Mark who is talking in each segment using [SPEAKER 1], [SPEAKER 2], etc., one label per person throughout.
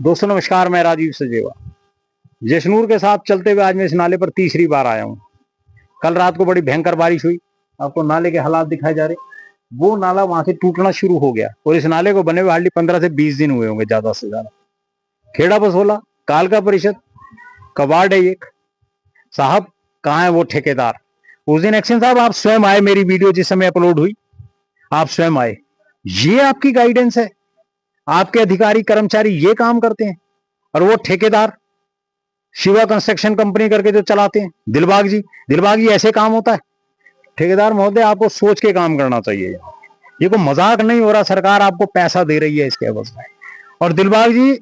[SPEAKER 1] दोस्तों नमस्कार, मैं राजीव सजेवा जशनूर के साथ चलते हुए आज मैं इस नाले पर तीसरी बार आया हूँ। कल रात को बड़ी भयंकर बारिश हुई, आपको नाले के हालात दिखाए जा रहे। वो नाला वहां से टूटना शुरू हो गया और इस नाले को बने हुए हार्डली 15 से 20 दिन हुए होंगे, ज्यादा से ज्यादा। खेड़ा बसोला, कालका परिषद का वार्ड है एक। साहब कहाँ है वो ठेकेदार? उस दिन एक्शन साहब आप स्वयं आए, मेरी वीडियो जिस समय अपलोड हुई आप स्वयं आए। ये आपकी गाइडेंस है? आपके अधिकारी कर्मचारी ये काम करते हैं? और वो ठेकेदार शिवा कंस्ट्रक्शन कंपनी करके जो चलाते हैं दिलबाग जी ऐसे काम होता है? ठेकेदार महोदय, आपको सोच के काम करना चाहिए। ये कोई मजाक नहीं हो रहा, सरकार आपको पैसा दे रही है इसके एवज में। और दिलबाग जी,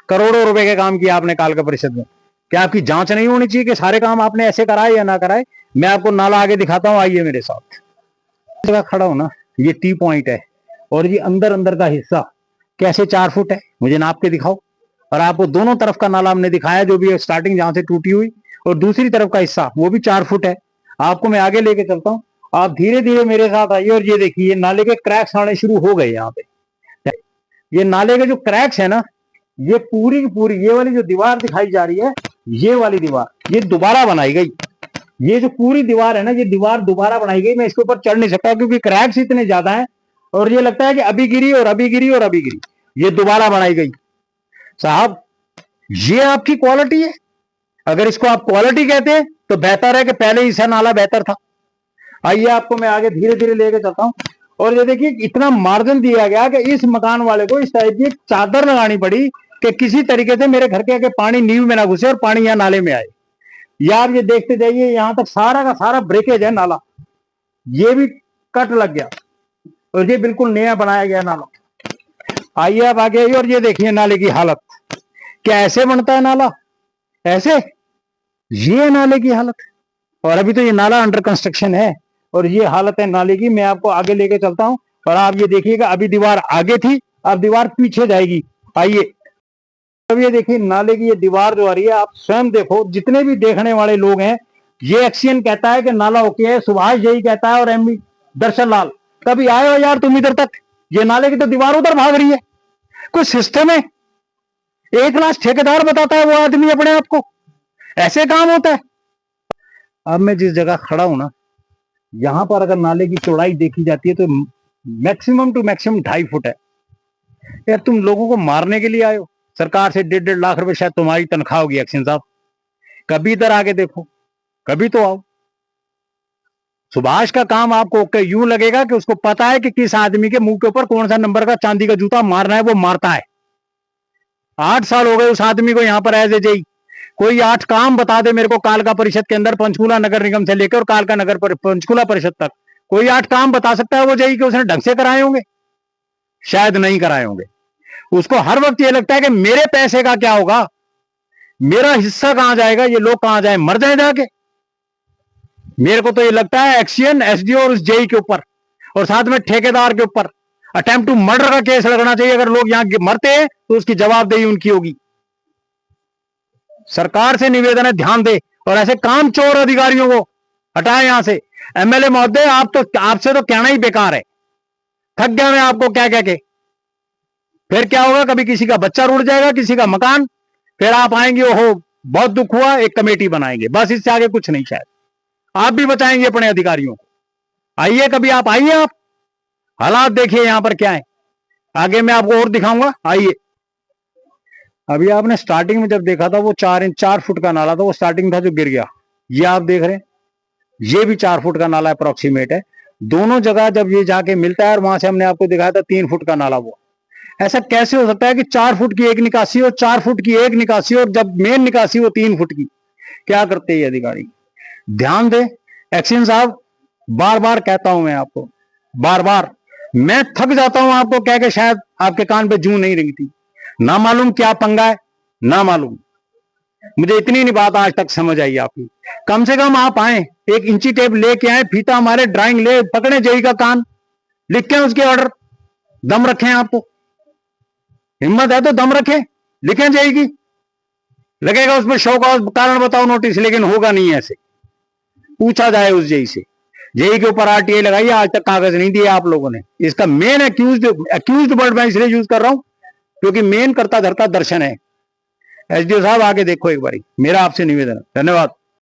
[SPEAKER 1] करोड़ों रुपए के काम किया आपने कालका परिषद में। क्या आपकी जांच नहीं होनी चाहिए कि सारे काम आपने ऐसे कराए या ना कराए? मैं आपको नाला आगे दिखाता हूं, आइए मेरे साथ। जगह खड़ा हो ना, ये टी पॉइंट है और ये अंदर का हिस्सा कैसे 4 फुट है, मुझे नाप के दिखाओ। और आपको दोनों तरफ का नाला हमने दिखाया, जो भी स्टार्टिंग जहां से टूटी हुई और दूसरी तरफ का हिस्सा वो भी 4 फुट है। आपको मैं आगे लेके चलता हूँ, आप धीरे धीरे मेरे साथ आइए। और ये देखिए, नाले के क्रैक्स आने शुरू हो गए यहाँ पे। ये नाले के जो क्रैक्स है ना, ये पूरी की पूरी ये वाली जो दीवार दिखाई जा रही है, ये वाली दीवार ये दोबारा बनाई गई। ये जो पूरी दीवार है ना, ये दीवार दोबारा बनाई गई। मैं इसके ऊपर चढ़ नहीं सकता क्योंकि क्रैक्स इतने ज्यादा हैं और ये लगता है कि अभी गिरी और अभी गिरी और अभी गिरी। ये दोबारा बनाई गई। साहब ये आपकी क्वालिटी है? अगर इसको आप क्वालिटी कहते हैं तो बेहतर है कि पहले ही से नाला बेहतर था। आइए आपको मैं आगे धीरे धीरे लेके चलता हूं। और ये देखिए, इतना मार्जिन दिया गया कि इस मकान वाले को इस टाइप की चादर लगानी पड़ी कि किसी तरीके से मेरे घर के आगे पानी नींव में ना घुसे और पानी यहाँ नाले में आए। यार ये देखते जाइए, यहां तक सारा का सारा ब्रेकेज है नाला। ये भी कट लग गया और ये बिल्कुल नया बनाया गया नाला। आइए आप आगे आइए और ये देखिए नाले की हालत। क्या ऐसे बनता है नाला? ऐसे? ये नाले की हालत। और अभी तो ये नाला अंडर कंस्ट्रक्शन है और ये हालत है नाले की। मैं आपको आगे लेके चलता हूं और आप ये देखिएगा, अभी दीवार आगे थी, अब दीवार पीछे जाएगी। आइए अब ये देखिए, नाले की ये दीवार जो आ रही है, आप स्वयं देखो। जितने भी देखने वाले लोग हैं, ये एक्सीएन कहता है कि नाला ओके है, सुभाष यही कहता है, और एमबी दर्शन लाल। कभी आए हो यार तुम इधर तक? ये नाले की तो दीवार उधर भाग रही है। कुछ सिस्टम है? एक लाख ठेकेदार बताता है वो आदमी अपने आप को। ऐसे काम होता है? अब मैं जिस जगह खड़ा हूं ना, यहां पर अगर नाले की चौड़ाई देखी जाती है तो मैक्सिमम टू मैक्सिमम 2.5 फुट है। यार तुम लोगों को मारने के लिए आए हो? सरकार से 1.5 लाख रुपए शायद तुम्हारी तनख्वाह होगी एक्शन साहब। कभी इधर आके देखो, कभी तो आओ। सुभाष का काम आपको यूं लगेगा कि उसको पता है कि किस आदमी के मुंह के ऊपर कौन सा नंबर का चांदी का जूता मारना है, वो मारता है। 8 साल हो गए उस आदमी को यहाँ पर एज ए जेई। कोई 8 काम बता दे मेरे को, कालका परिषद के अंदर, पंचकूला नगर निगम से लेकर और कालका नगर पर पंचकूला परिषद तक कोई 8 काम बता सकता है वो जेई कि उसने ढंग से कराए होंगे? शायद नहीं कराए होंगे। उसको हर वक्त ये लगता है कि मेरे पैसे का क्या होगा, मेरा हिस्सा कहां जाएगा, ये लोग कहां जाए, मर जाए जाके। मेरे को तो ये लगता है एक्सीएन, एसडीओ और उस जेई के ऊपर और साथ में ठेकेदार के ऊपर अटेम्प्ट टू मर्डर का केस लगना चाहिए। अगर लोग यहां मरते हैं तो उसकी जवाबदेही उनकी होगी। सरकार से निवेदन है, ध्यान दे और ऐसे काम चोर अधिकारियों को हटाए यहां से। एमएलए महोदय, आपसे तो कहना ही बेकार है। थक गया मैं आपको कह कह के। फिर क्या होगा, कभी किसी का बच्चा रुड़ जाएगा, किसी का मकान, फिर आप आएंगे, ओहो बहुत दुख हुआ, एक कमेटी बनाएंगे, बस इससे आगे कुछ नहीं। शायद आप भी बचाएंगे अपने अधिकारियों को। आइए कभी आप, आइए आप, हालात देखिए यहां पर क्या है। आगे मैं आपको और दिखाऊंगा, आइए। अभी आपने स्टार्टिंग में जब देखा था वो 4 फुट का नाला था, वो स्टार्टिंग था जो गिर गया। ये आप देख रहे हैं, ये भी 4 फुट का नाला अप्रोक्सीमेट है। दोनों जगह जब ये जाके मिलता है और वहां से हमने आपको दिखाया था 3 फुट का नाला। वो ऐसा कैसे हो सकता है कि 4 फुट की एक निकासी और 4 फुट की एक निकासी और जब मेन निकासी वो 3 फुट की? क्या करते हैं ये अधिकारी? ध्यान दे एक्शन साहब, बार बार कहता हूं मैं आपको, बार बार। मैं थक जाता हूं आपको कह के, शायद आपके कान पे जूं नहीं रेंगती। ना मालूम क्या पंगा है, ना मालूम। मुझे इतनी नहीं बात आज तक समझ आई आपकी। कम से कम आप आए, एक इंची टेप लेके आए, फीता हमारे, ड्राइंग ले, पकड़े जेई का कान, लिखे उसके ऑर्डर, दम रखें। आपको हिम्मत है तो दम रखें, लिखें जेई की। लगेगा उस पर शो का कारण बताओ नोटिस, लेकिन होगा नहीं ऐसे। पूछा जाए उस जेई से, जेई के ऊपर आरटीआई लगाइए, आज तक कागज नहीं दिया आप लोगों ने। इसका मेन एक्यूज्ड वर्ड मैं इसलिए यूज कर रहा हूं क्योंकि मेन करता धरता दर्शन है। एसडीओ साहब आके देखो एक बारी, मेरा आपसे निवेदन है। धन्यवाद।